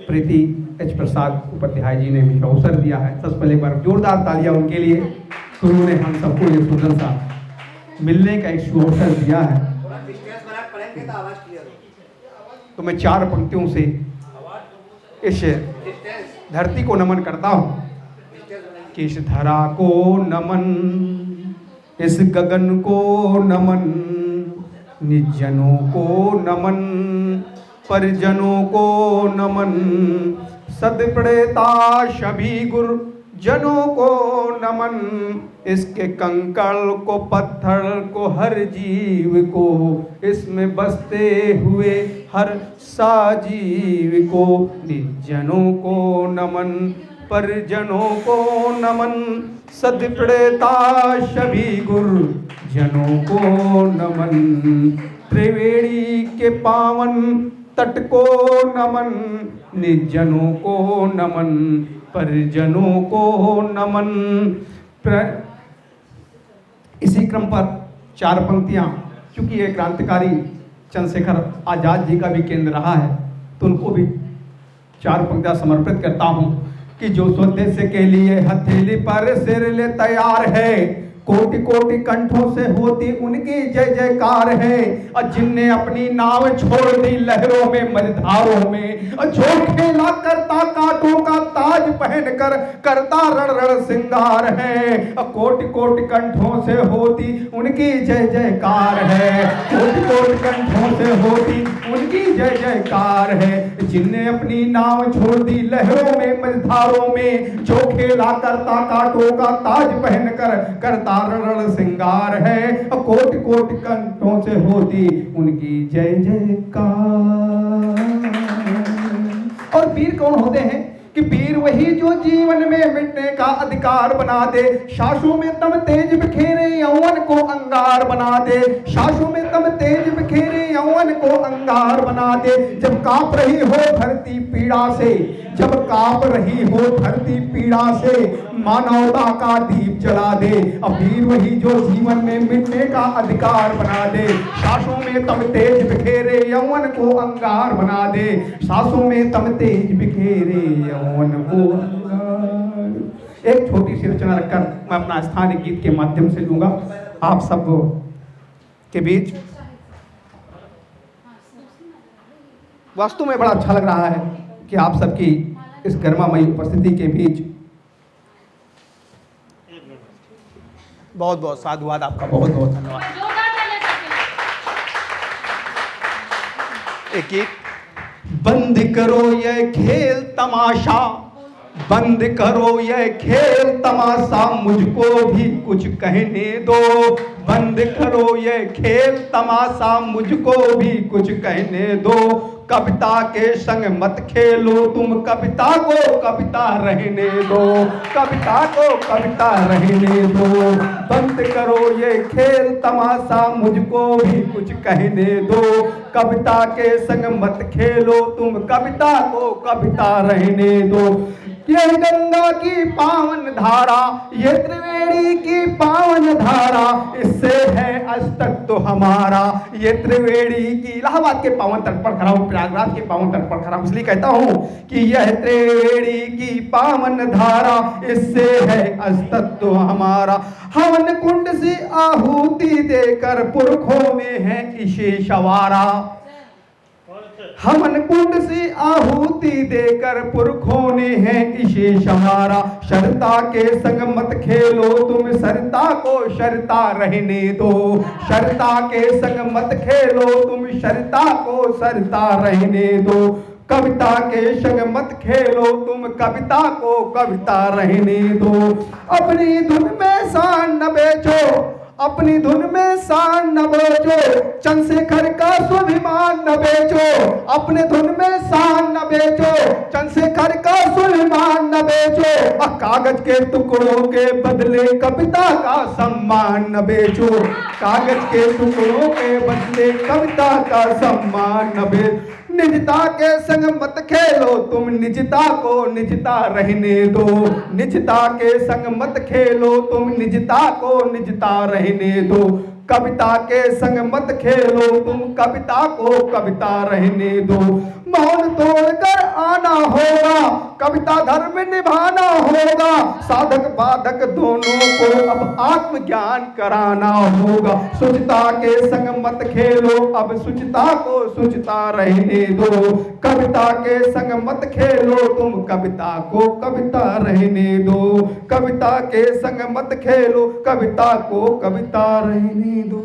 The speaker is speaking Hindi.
प्रीति एच प्रसाद उपाध्याय जी ने मुझे अवसर दिया है। सबसे पहले एक बार जोरदार तालियां उनके लिए। गुरु ने हम सबको ये सुंदर सा मिलने का एक सुअवसर दिया है। तो मैं 4 पंक्तियों से इस धरती को नमन करता हूँ कि इस धरा को नमन, इस गगन को नमन, निजनों को नमन, परिजनों को नमन, सदप्रेता सभी गुरु जनों को नमन, इसके कंकड़ को, पत्थर को, हर जीव को, इसमें बसते हुए हर साजीव को, निजनों को नमन, परिजनों को नमन, सदप्रेता सभी गुरु जनों को नमन, त्रिवेणी के पावन तट को नमन, निजनों को नमन, परिजनों को नमन। इसी क्रम पर 4 पंक्तियां, क्योंकि ये क्रांतिकारी चंद्रशेखर आजाद जी का भी केंद्र रहा है, तो उनको भी 4 पंक्तियां समर्पित करता हूं कि जो स्वदेश के लिए हथेली पर सिर ले तैयार है, कोटि कोटि कंठों से होती उनकी जय जयकार है। और जिनने अपनी नाव छोड़ दी लहरों में मझधारों में, और जो खेला करता कांटों का ताज पहनकर करता रण रण श्रृंगार है, और कोटि कोटि कंठों से होती उनकी जय जयकार है, कोटि कोटि कंठों से होती उनकी जय जयकार है। जिनने अपनी नाव छोड़ दी लहरों में मझधारों में, जो खेला करता कांटों का ताज पहनकर करता रण श्रृंगार है, कोटि कोटि कंठों से होती उनकी जय जयकार। और वीर कौन होते हैं कि वीर वही जो जीवन में मिटने का अधिकार बना दे, सांसों में तम तेज बिखेरे यौवन को अंगार बना दे, सांसों में तम तेज बिखेरे यौवन को अंगार बना दे। जब कांप रही हो धरती पीड़ा से, जब कांप रही हो धरती पीड़ा से, मानवता का दीप जला दे। अब वीर वही जो जीवन में मिटने का अधिकार बना दे, सांसों में तम तेज बिखेरे यौवन को अंगार बना दे, सांसों में तम तेज बिखेरे यौवन को अंगार। एक छोटी सी रचना रखकर मैं अपना स्थानीय गीत के माध्यम से लूंगा आप सब के बीच। वास्तव में बड़ा अच्छा लग रहा है कि आप सबकी इस गर्मामयी उपस्थिति के बीच। बहुत बहुत साधुवाद, आपका बहुत बहुत धन्यवाद। एक गीत। बंद करो यह खेल तमाशा, बंद करो यह खेल तमाशा, मुझको भी कुछ कहने दो। बंद करो यह खेल तमाशा, मुझको भी कुछ कहने दो। कविता के संग मत खेलो तुम, कविता को कविता रहने दो, कविता को कविता रहने दो। बंद करो ये खेल तमाशा, मुझको भी कुछ कहने दो। कविता के संग मत खेलो तुम, कविता को कविता रहने दो। ये गंगा की पावन धारा, ये त्रिवेणी की पावन धारा, इससे है अस्तित्व हमारा। ये त्रिवेणी की, इलाहाबाद के पावन तट पर खड़ा हूँ, प्रयागराज के पावन तट पर खड़ा हूँ, इसलिए कहता हूँ कि यह त्रिवेणी की पावन धारा, इससे है अस्तित्व हमारा। हवन कुंड से आहुति देकर पुरखों ने है इसे सवारा। हवन कुंड से आहुति देकर पुरखों ने है इसे संवारा। शरता के संग मत खेलो तुम, शरता को शरता रहने दो। शरता के संग मत खेलो तुम, शरता को शरता रहने दो। कविता के संग मत खेलो तुम, कविता को कविता रहने दो। अपनी धुन में शान न बेचो, अपनी धुन में शान न बेचो, चंद्रशेखर का स्वाभिमान न बेचो। अपने धुन में शान न बेचो, चंद्रशेखर का स्वाभिमान न बेचो। कागज के टुकड़ों के बदले कविता का सम्मान न बेचो। कागज के टुकड़ों के बदले कविता का सम्मान न बेचो। निजता के संग मत खेलो तुम, निजता को निजता रहने दो। निजता के संग मत खेलो तुम, निजता को निजता रहने दो। कविता के संग मत खेलो तुम, कविता को कविता रहने दो। मौन तोड़कर आना होगा, कविता धर्म निभाना होगा। साधक बाधक दोनों को अब आत्मज्ञान कराना होगा। शुचिता के संग मत खेलो, अब शुचिता को शुचिता रहने दो। कविता के संग मत खेलो तुम, कविता को कविता रहने दो। कविता के संग मत खेलो, कविता को कविता रहने दो।